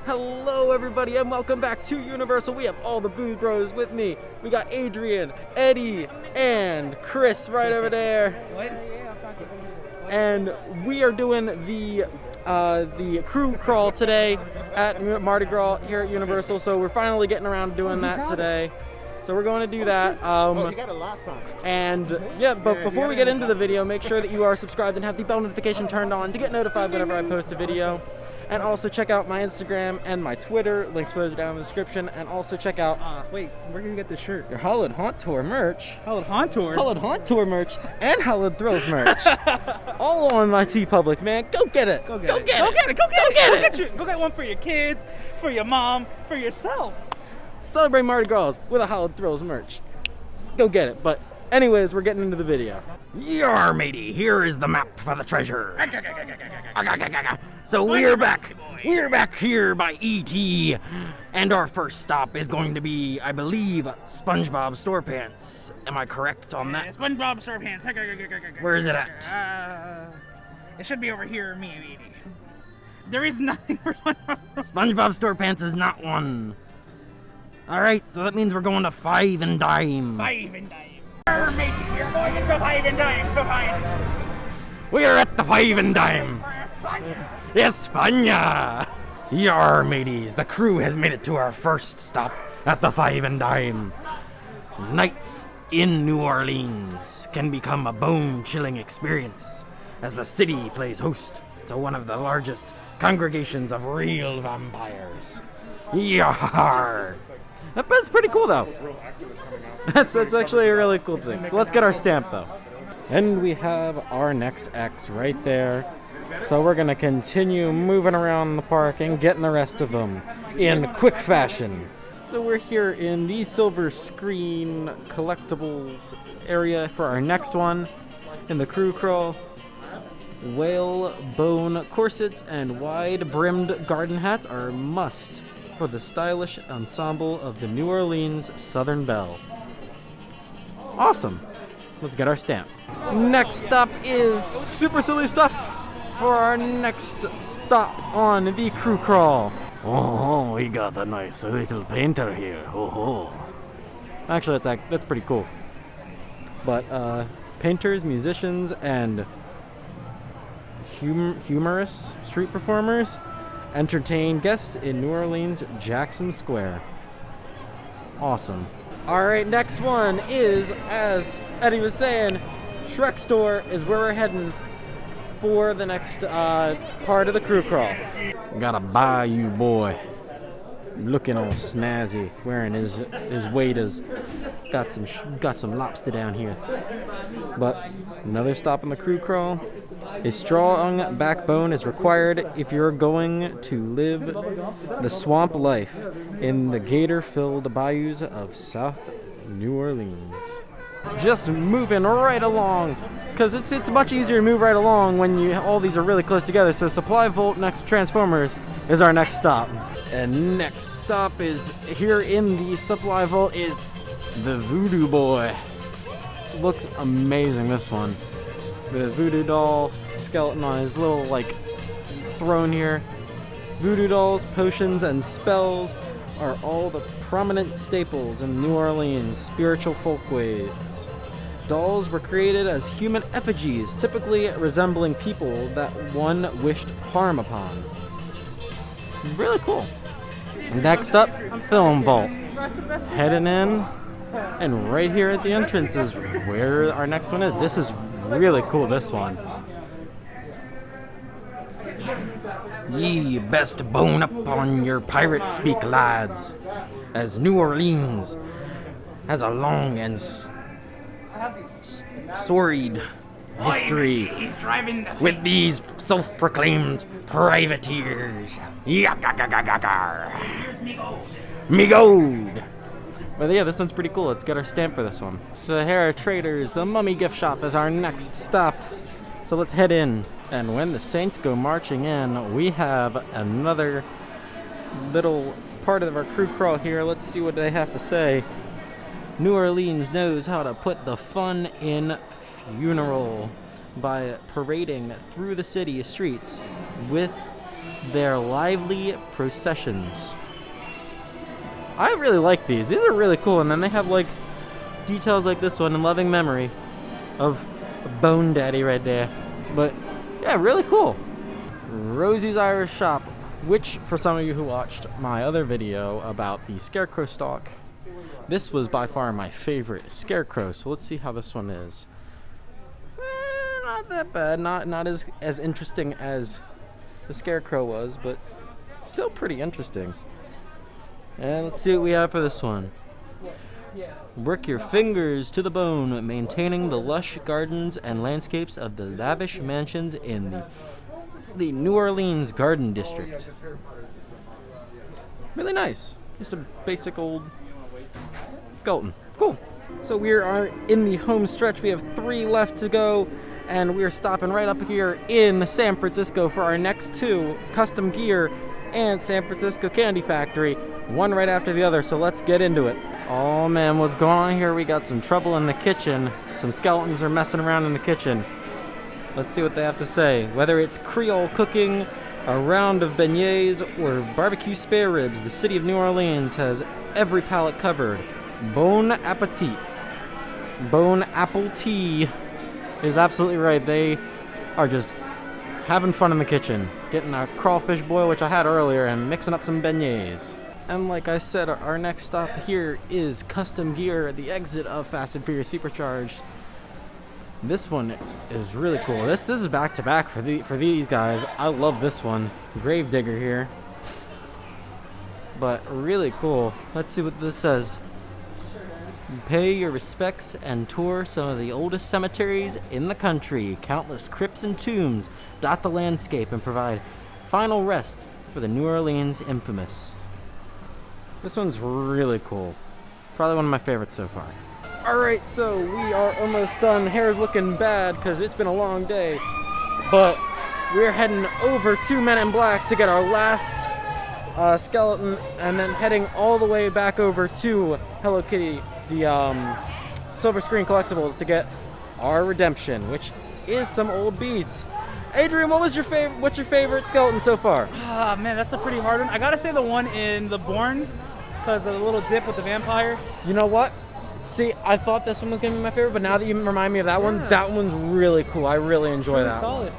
Hello everybody and welcome back to Universal. We have all the Boo Bros with me. We got Adrian, Eddy, and Chris right over there. And we are doing the Krewe Crawl today at Mardi Gras here at Universal. So we're finally getting around to doing that today. So we're going to do that. You got it last time. And yeah, but before we get into the video, make sure that you are subscribed and have the bell notification turned on to get notified whenever I post a video. And also check out my Instagram and my Twitter. Links for those are down in the description. And also check out wait, where can you get this shirt? your Hallowed Haunt Tour merch. Hallowed Haunt Tour? Hallowed Haunt Tour merch and Hallowed Thrills merch. All on my TeePublic, man. Go get it. Go get it. Go get one for your kids, for your mom, for yourself. Celebrate Mardi Gras with a Hallowed Thrills merch. Go get it. But anyways, we're getting into the video. Yar, matey, here is the map for the treasure. So we're back here by E.T. And our first stop is going to be, I believe, SpongeBob StorePants. Am I correct on that? SpongeBob StorePants. Where is it at? It should be over here, maybe. There is nothing for SpongeBob. SpongeBob StorePants is not one. Alright, so that means we're going to Five and Dime. Five and Dime. Matey, you're going to Five and Dime to find. We are at the Five and Dime. España! Yar, mateys, the crew has made it to our first stop at the Five and Dime. Nights in New Orleans can become a bone-chilling experience as the city plays host to one of the largest congregations of real vampires. Yar! That's pretty cool though. That's actually a really cool thing. So let's get our stamp though. And we have our next X right there. So we're gonna continue moving around the park and getting the rest of them in quick fashion. So we're here in the silver screen collectibles area for our next one in the Krewe Crawl. Whale bone corsets and wide-brimmed garden hats are a must for the stylish ensemble of the New Orleans Southern Belle. Awesome. Let's get our stamp. Next up is super silly stuff for our next stop on the Krewe Crawl. Oh, we got a nice little painter here. Oh. Actually, that's pretty cool. But painters, musicians, and humorous street performers entertain guests in New Orleans Jackson Square. Awesome. Alright, next one is, as Eddy was saying, Shrek Store is where we're heading for the next part of the Krewe Crawl. Got a bayou boy. Looking all snazzy, wearing his waders. Got some lobster down here. But another stop on the Krewe Crawl. A strong backbone is required if you're going to live the swamp life in the gator-filled bayous of South New Orleans. Just moving right along, because it's much easier to move right along when all these are really close together. So Supply Vault next to Transformers is our next stop. And next stop is here in the Supply Vault is the Voodoo Boy. Looks amazing, this one. The voodoo doll skeleton on his little throne here. Voodoo dolls, potions, and spells are all the prominent staples in New Orleans spiritual folkways. Dolls were created as human effigies, typically resembling people that one wished harm upon. Really cool. Next up, Film Vault. Heading in, and right here at the entrance is where our next one is. This is really cool, this one. Ye best bone up on your pirate speak, lads, as New Orleans has a long and storied history with these self-proclaimed privateers. Me gold. But yeah, this one's pretty cool. Let's get our stamp for this one. Sahara Traders, the Mummy Gift Shop is our next stop. So let's head in. And when the Saints go marching in, we have another little part of our Krewe Crawl here. Let's see what they have to say. New Orleans knows how to put the fun in funeral by parading through the city streets with their lively processions. I really like these. These are really cool. And then they have like details like this one in loving memory of Bone Daddy right there. But yeah, really cool. Rosie's Irish Shop, which for some of you who watched my other video about the scarecrow stalk, this was by far my favorite scarecrow. So let's see how this one is. Not that bad. Not as interesting as the scarecrow was, but still pretty interesting. And let's see what we have for this one. Work your fingers to the bone, maintaining the lush gardens and landscapes of the lavish mansions in the New Orleans Garden District. Really nice. Just a basic old skeleton. Cool. So we are in the home stretch. We have 3 left to go, and we're stopping right up here in San Francisco for our next 2, Custom Gear and San Francisco Candy Factory, one right after the other. So let's get into it. Oh man, what's going on here? We got some trouble in the kitchen. Some skeletons are messing around in the kitchen. Let's see what they have to say. Whether it's Creole cooking, a round of beignets, or barbecue spare ribs, the city of New Orleans has every palate covered. Bon appetit. Bon apple tea is absolutely right. They are just having fun in the kitchen, getting a crawfish boil, which I had earlier, and mixing up some beignets. And like I said, our next stop here is Custom Gear at the exit of Fast and Furious Supercharged. This one is really cool. This is back to back for these guys. I love this one. Gravedigger here. But really cool. Let's see what this says. Pay your respects and tour some of the oldest cemeteries in the country. Countless crypts and tombs dot the landscape and provide final rest for the New Orleans infamous. This one's really cool. Probably one of my favorites so far. Alright, so we are almost done. Hair's looking bad because it's been a long day. But we're heading over to Men in Black to get our last skeleton, and then heading all the way back over to Hello Kitty, the Silver Screen Collectibles, to get our redemption, which is some old beads. Adrian, what's your favorite skeleton so far? Ah, man, that's a pretty hard one. I gotta say the one in the Bourne, because of the little dip with the vampire. You know what? See, I thought this one was gonna be my favorite, but now that you remind me of that one, that one's really cool. I really enjoy that solid.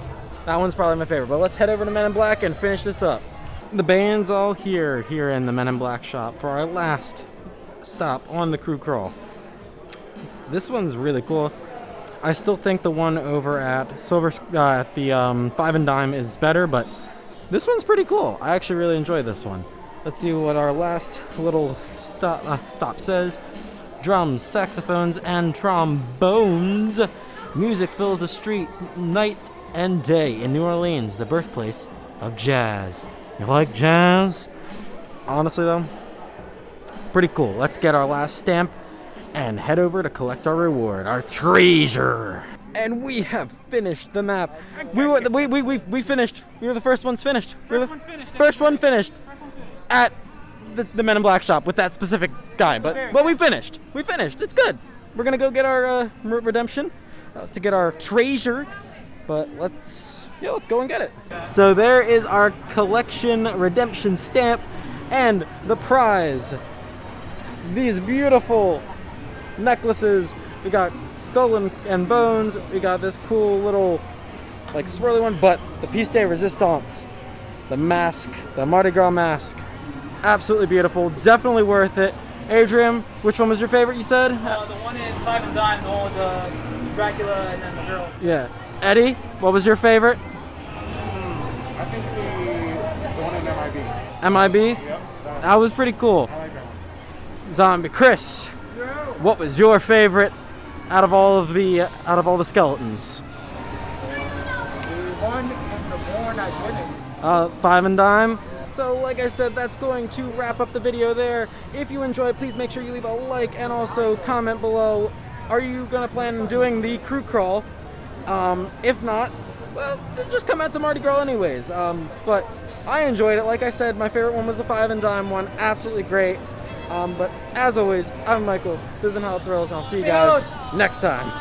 That one's probably my favorite. But let's head over to Men in Black and finish this up. The band's all here in the Men in Black shop for our last stop on the crew crawl. This one's really cool. I still think the one over at at the Five and Dime is better, but this one's pretty cool. I actually really enjoy this one. Let's see what our last little stop says. Drums, saxophones, and trombones. Music fills the streets night and day in New Orleans, the birthplace of jazz. You like jazz? Honestly though, pretty cool. Let's get our last stamp and head over to collect our reward, our treasure. And we have finished the map. We finished. We were the first ones finished. First one finished at the Men in Black shop with that specific guy. But we finished. We finished. It's good. We're gonna go get our redemption to get our treasure. But let's go and get it. So there is our collection redemption stamp and the prize. These beautiful necklaces. We got skull and bones. We got this cool little like swirly one, but the piece de resistance, the mask, the Mardi Gras mask. Absolutely beautiful. Definitely worth it. Adrian, which one was your favorite, you said? The one in Five and Dime, the one with the Dracula and then the girl. Yeah. Eddie, what was your favorite? I think the one in MIB. MIB? Yep. That was pretty cool. I like that one. Zombie Chris, what was your favorite out of all the skeletons? The one in the Bourne Identity. Five and Dime. So like I said, that's going to wrap up the video there. If you enjoyed, please make sure you leave a like and also comment below. Are you gonna plan on doing the crew crawl? If not, well, just come out to Mardi Gras anyways. But I enjoyed it. Like I said, my favorite one was the Five and Dime one. Absolutely great. But as always, I'm Michael. This is How It Thrills, and I'll see you guys next time.